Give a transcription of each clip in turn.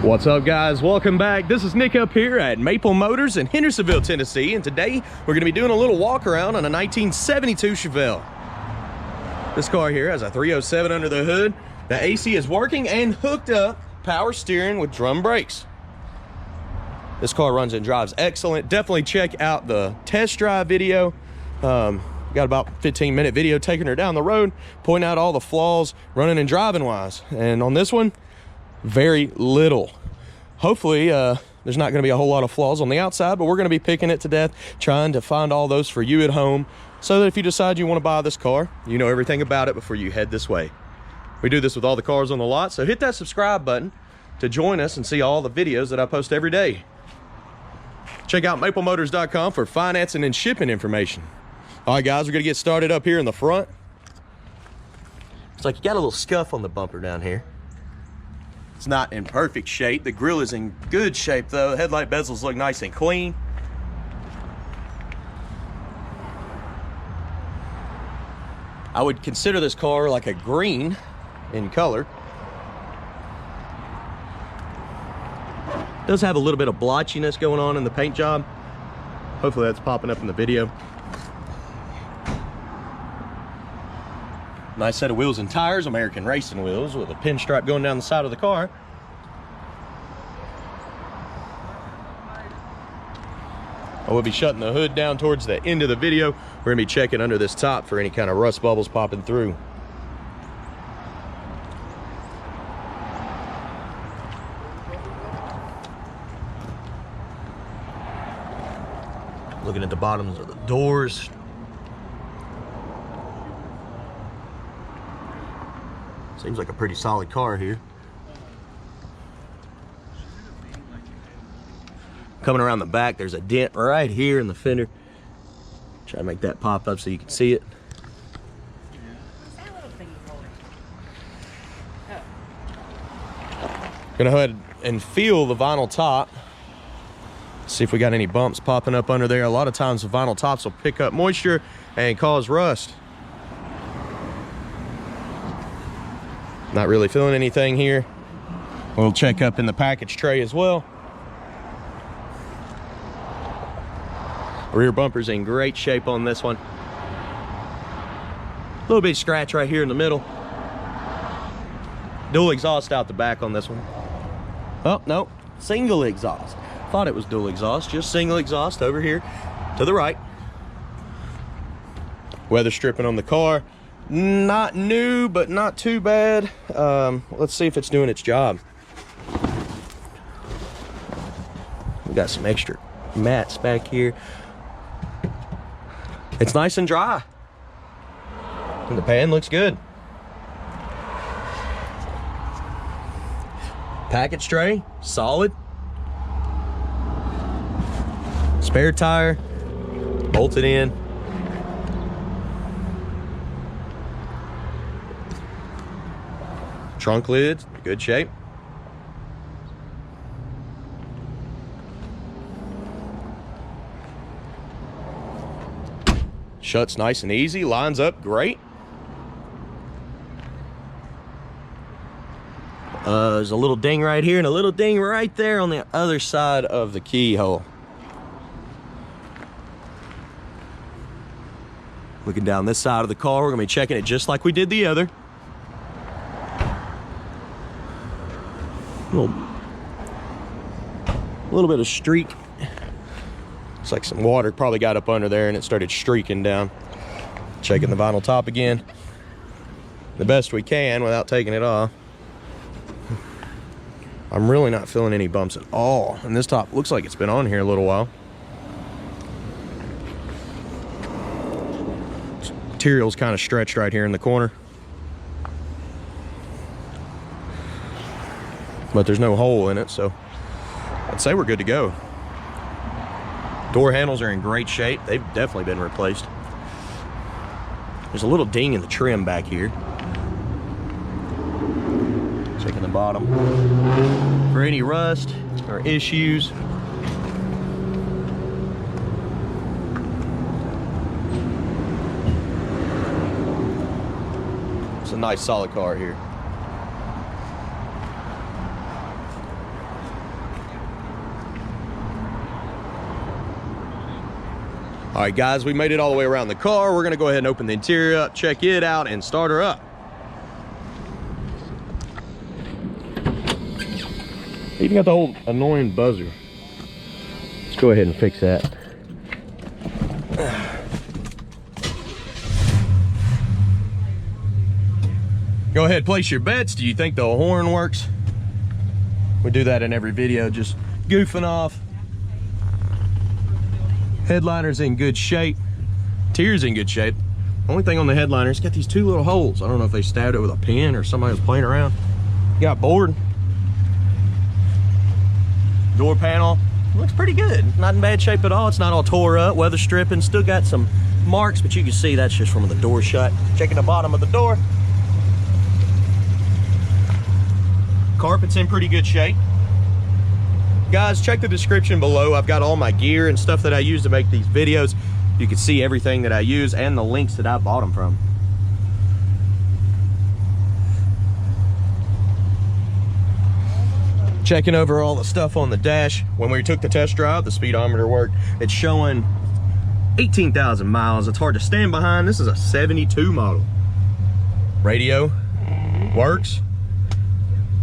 What's up, guys? Welcome back. This is Nick up here at Maple Motors in Hendersonville, Tennessee, and today we're going to be doing a little walk around on a 1972 Chevelle. This car here has a 307 under the hood. The AC is working and hooked up, power steering with drum brakes. This car runs and drives excellent. Definitely check out the test drive video. Got about a 15-minute video taking her down the road, pointing out all the flaws running and driving wise. And on this one, very little. Hopefully there's not going to be a whole lot of flaws on the outside, but we're going to be picking it to death, trying to find all those for you at home, so that if you decide you want to buy this car, you know everything about it before you head this way. We do this with all the cars on the lot, so hit that subscribe button to join us and see all the videos that I post every day. Check out maplemotors.com for financing and shipping information. All right, guys, we're going to get started up here in the front. It's like you got a little scuff on the bumper down here. It's not in perfect shape. The grille is in good shape though. The headlight bezels look nice and clean. I would consider this car like a green in color. It does have a little bit of blotchiness going on in the paint job. Hopefully that's popping up in the video. Nice set of wheels and tires, American racing wheels with a pinstripe going down the side of the car. I will be shutting the hood down towards the end of the video. We're gonna be checking under this top for any kind of rust bubbles popping through. Looking at the bottoms of the doors. Seems like a pretty solid car here. Coming around the back, there's a dent right here in the fender. Try to make that pop up so you can see it. Gonna go ahead and feel the vinyl top. See if we got any bumps popping up under there. A lot of times the vinyl tops will pick up moisture and cause rust. Not really feeling anything here. We'll check up in the package tray as well. Rear bumper's in great shape on this one. A little bit of scratch right here in the middle. Dual exhaust out the back on this one. Oh, no, single exhaust. Thought it was dual exhaust, just single exhaust over here to the right. Weather stripping on the car. Not new, but not too bad. Let's see if it's doing its job. We got some extra mats back here. It's nice and dry. And the pan looks good. Package tray, solid. Spare tire, bolted in. Trunk lids, good shape. Shuts nice and easy, lines up great. There's a little ding right here and a little ding right there on the other side of the keyhole. Looking down this side of the car, we're gonna be checking it just like we did the other. A little bit of streak. Looks like some water probably got up under there and it started streaking down. Checking the vinyl top again. The best we can without taking it off. I'm really not feeling any bumps at all. And this top looks like it's been on here a little while. Material's kind of stretched right here in the corner. But there's no hole in it, so I'd say we're good to go. Door handles are in great shape. They've definitely been replaced. There's a little ding in the trim back here. Checking the bottom for any rust or issues. It's a nice solid car here. All right, guys, we made it all the way around the car. We're gonna go ahead and open the interior up, check it out, and start her up. Even got the old annoying buzzer. Let's go ahead and fix that. Go ahead, place your bets. Do you think the horn works? We do that in every video, just goofing off. Headliner's in good shape. Interior's in good shape. Only thing on the headliner, it's got these two little holes. I don't know if they stabbed it with a pen or somebody was playing around. Got bored. Door panel looks pretty good. Not in bad shape at all. It's not all tore up, weather stripping. Still got some marks, but you can see that's just from the door shut. Checking the bottom of the door. Carpet's in pretty good shape. Guys, check the description below. I've got all my gear and stuff that I use to make these videos. You can see everything that I use and the links that I bought them from. Checking over all the stuff on the dash. When we took the test drive, the speedometer worked. It's showing 18,000 miles. It's hard to stand behind. This is a 72 model. Radio works.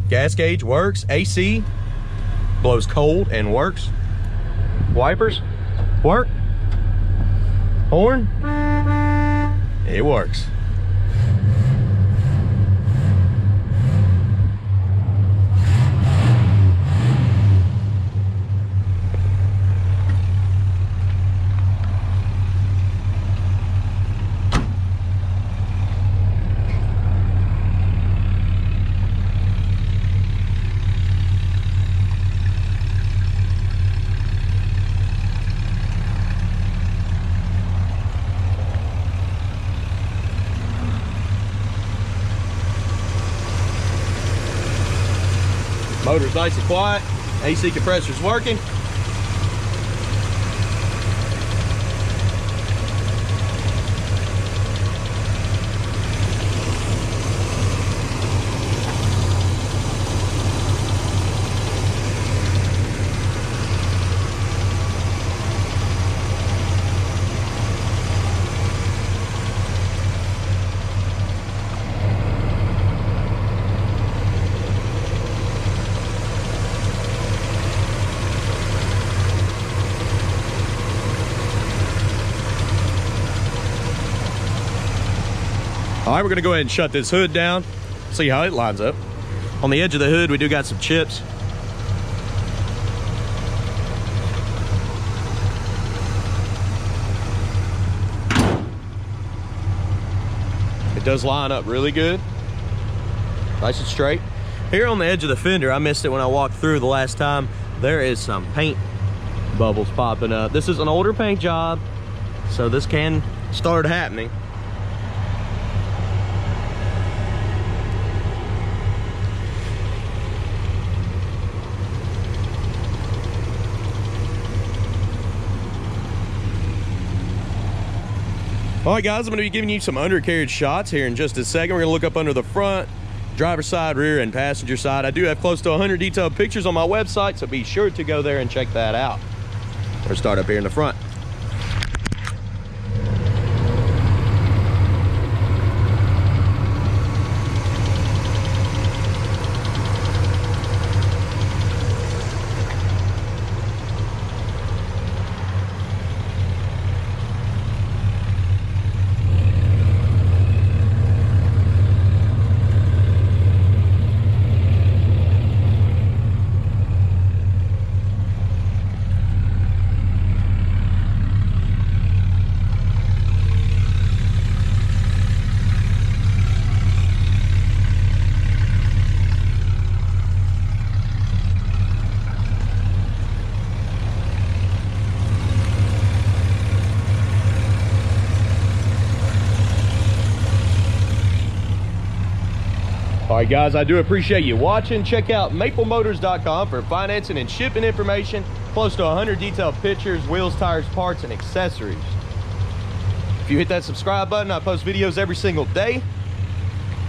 Gas gauge works. AC blows cold and works. Wipers work. Horn, it works. Motor's nice and quiet. AC compressor's working. All right, we're gonna go ahead and shut this hood down, see how it lines up. On the edge of the hood, we do got some chips. It does line up really good, nice and straight. Here on the edge of the fender, I missed it when I walked through the last time. There is some paint bubbles popping up. This is an older paint job, so this can start happening. All right, guys, I'm gonna be giving you some undercarriage shots here in just a second. We're gonna look up under the front, driver's side, rear, and passenger side. I do have close to 100 detailed pictures on my website, so be sure to go there and check that out. We'll start up here in the front. All right, guys, I do appreciate you watching. Check out maplemotors.com for financing and shipping information. Close to 100 detailed pictures, wheels, tires, parts, and accessories. If you hit that subscribe button, I post videos every single day.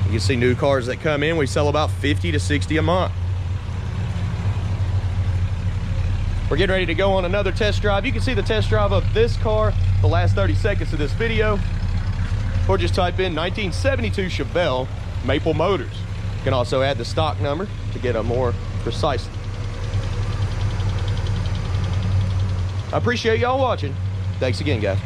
You can see new cars that come in. We sell about 50 to 60 a month. We're getting ready to go on another test drive. You can see the test drive of this car the last 30 seconds of this video, or just type in 1972 Chevelle Maple Motors. You can also add the stock number to get a more precise. I appreciate y'all watching. Thanks again, guys.